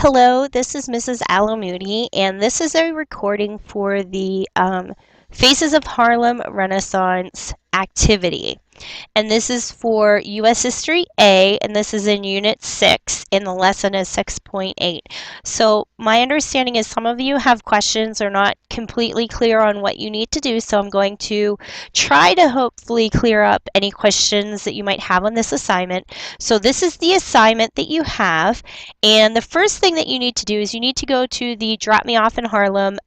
Hello, this is Mrs. Al-Amoudi, and this is a recording for the Faces of Harlem Renaissance activity. And this is for U.S. History A, and this is in Unit 6, and the lesson is 6.8. So my understanding is some of you have questions or not completely clear on what you need to do, so I'm going to try to hopefully clear up any questions that you might have on this assignment. So this is the assignment that you have, and the first thing that you need to do is you need to go to the Drop Me Off in Harlem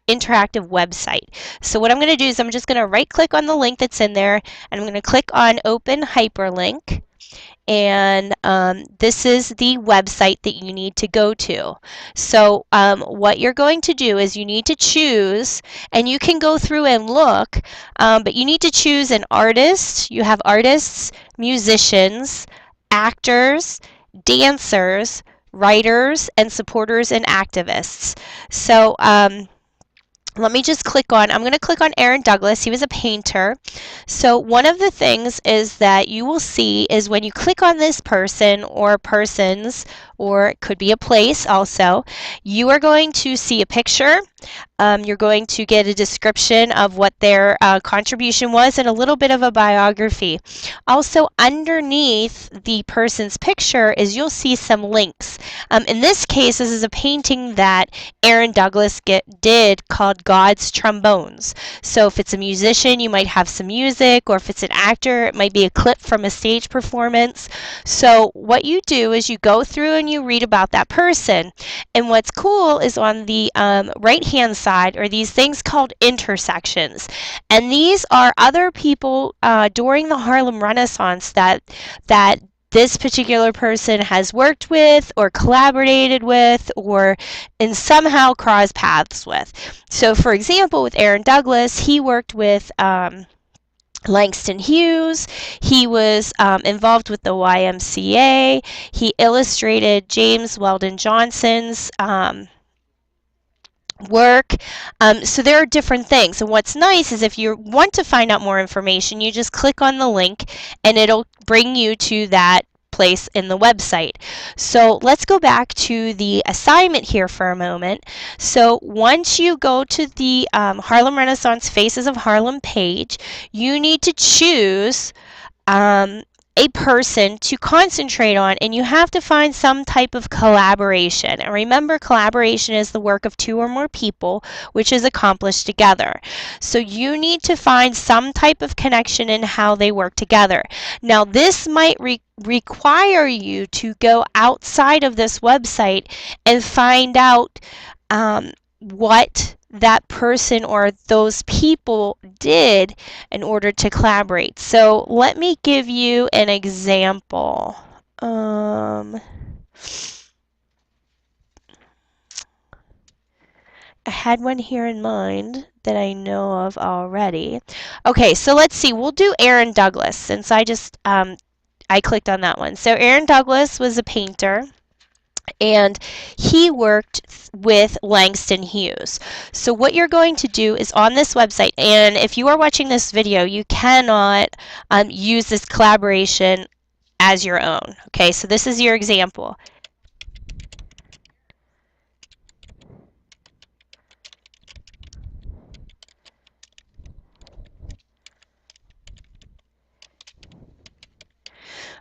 interactive website. So what I'm going to do is I'm just going to right click on the link that's in there, and I'm going to click on open hyperlink, and this is the website that you need to go to. So what you're going to do is you need to choose, and you can go through and look, but you need to choose an artist. You have artists, musicians, actors, dancers, writers, and supporters and activists. So let me just click on, I'm going to click on Aaron Douglas. He was a painter. So one of the things is that you will see is when you click on this person or persons, or it could be a place also, you are going to see a picture. You're going to get a description of what their contribution was and a little bit of a biography. Also, underneath the person's picture is you'll see some links. In this case, this is a painting that Aaron Douglas did called God's Trombones. So if it's a musician, you might have some music, or if it's an actor, it might be a clip from a stage performance. So what you do is you go through and you read about that person. And what's cool is on the right-hand side are these things called intersections. And these are other people during the Harlem Renaissance that this particular person has worked with or collaborated with or and somehow crossed paths with. So for example, with Aaron Douglas, he worked with Langston Hughes. He was involved with the YMCA. He illustrated James Weldon Johnson's work. So there are different things. And what's nice is if you want to find out more information, you just click on the link and it'll bring you to that place in the website. So let's go back to the assignment here for a moment. So once you go to the Harlem Renaissance Faces of Harlem page, you need to choose a person to concentrate on, and you have to find some type of collaboration. And remember, collaboration is the work of two or more people which is accomplished together. So you need to find some type of connection in how they work together. Now this might require you to go outside of this website and find out what that person or those people did in order to collaborate. So let me give you an example. I had one here in mind that I know of already. Okay, so let's see. We'll do Aaron Douglas since I just I clicked on that one. So Aaron Douglas was a painter, and he worked with Langston Hughes. So what you're going to do is on this website, and if you are watching this video, you cannot use this collaboration as your own. Okay, so this is your example.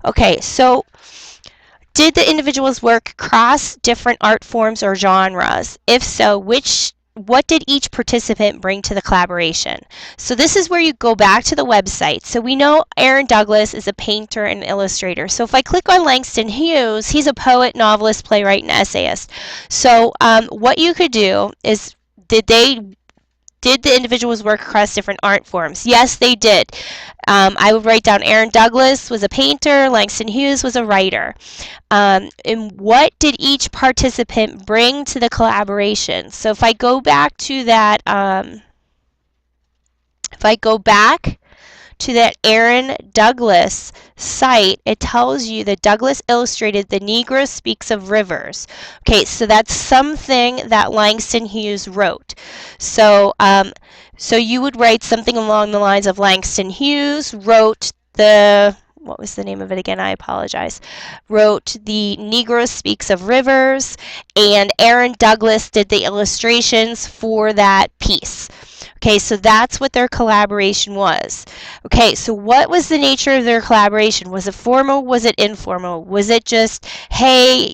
Okay, so did the individual's work cross different art forms or genres? If so, what did each participant bring to the collaboration? So this is where you go back to the website. So we know Aaron Douglas is a painter and illustrator. So if I click on Langston Hughes, he's a poet, novelist, playwright, and essayist. So what you could do is, did the individuals work across different art forms? Yes, they did. I would write down Aaron Douglas was a painter, Langston Hughes was a writer. And what did each participant bring to the collaboration? So if I go back to that, Aaron Douglas site, it tells you that Douglas illustrated The Negro Speaks of Rivers. Okay, so that's something that Langston Hughes wrote. So, so you would write something along the lines of Langston Hughes wrote the what was the name of it again? I apologize. Wrote The Negro Speaks of Rivers, and Aaron Douglas did the illustrations for that piece. Okay, so that's what their collaboration was. Okay, so what was the nature of their collaboration? Was it formal? Was it informal? Was it just, hey,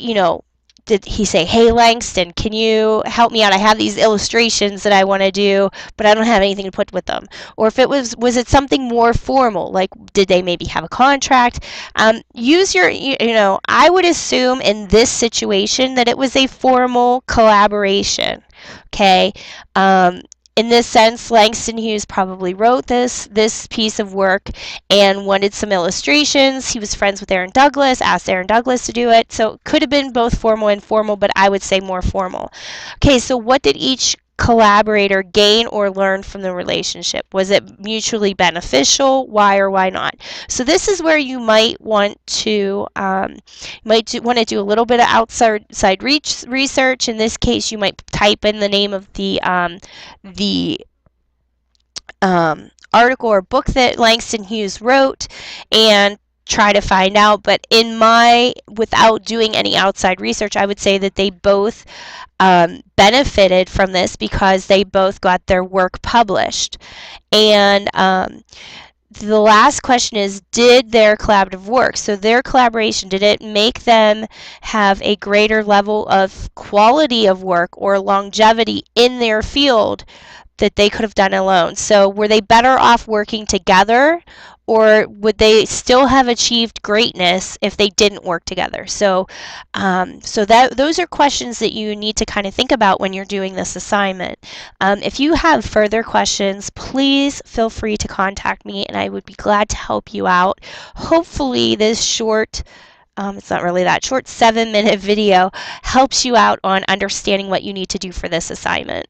did he say, hey, Langston, can you help me out? I have these illustrations that I want to do, but I don't have anything to put with them. Or if it was it something more formal? Like, did they maybe have a contract? Use your, I would assume in this situation that it was a formal collaboration. Okay. In this sense, Langston Hughes probably wrote this piece of work and wanted some illustrations. He was friends with Aaron Douglas, asked Aaron Douglas to do it. So it could have been both formal and informal, but I would say more formal. Okay, so what did each collaborator gain or learn from the relationship? Was it mutually beneficial? Why or why not? So this is where you might want to want to do a little bit of outside research. In this case, you might type in the name of the article or book that Langston Hughes wrote and try to find out. But without doing any outside research, I would say that they both benefited from this because they both got their work published. And the last question is, did their collaborative work, so their collaboration, did it make them have a greater level of quality of work or longevity in their field that they could have done alone? So were they better off working together, or would they still have achieved greatness if they didn't work together? So those are questions that you need to kind of think about when you're doing this assignment. If you have further questions, please feel free to contact me and I would be glad to help you out. Hopefully this short, it's not really that short, 7-minute video helps you out on understanding what you need to do for this assignment.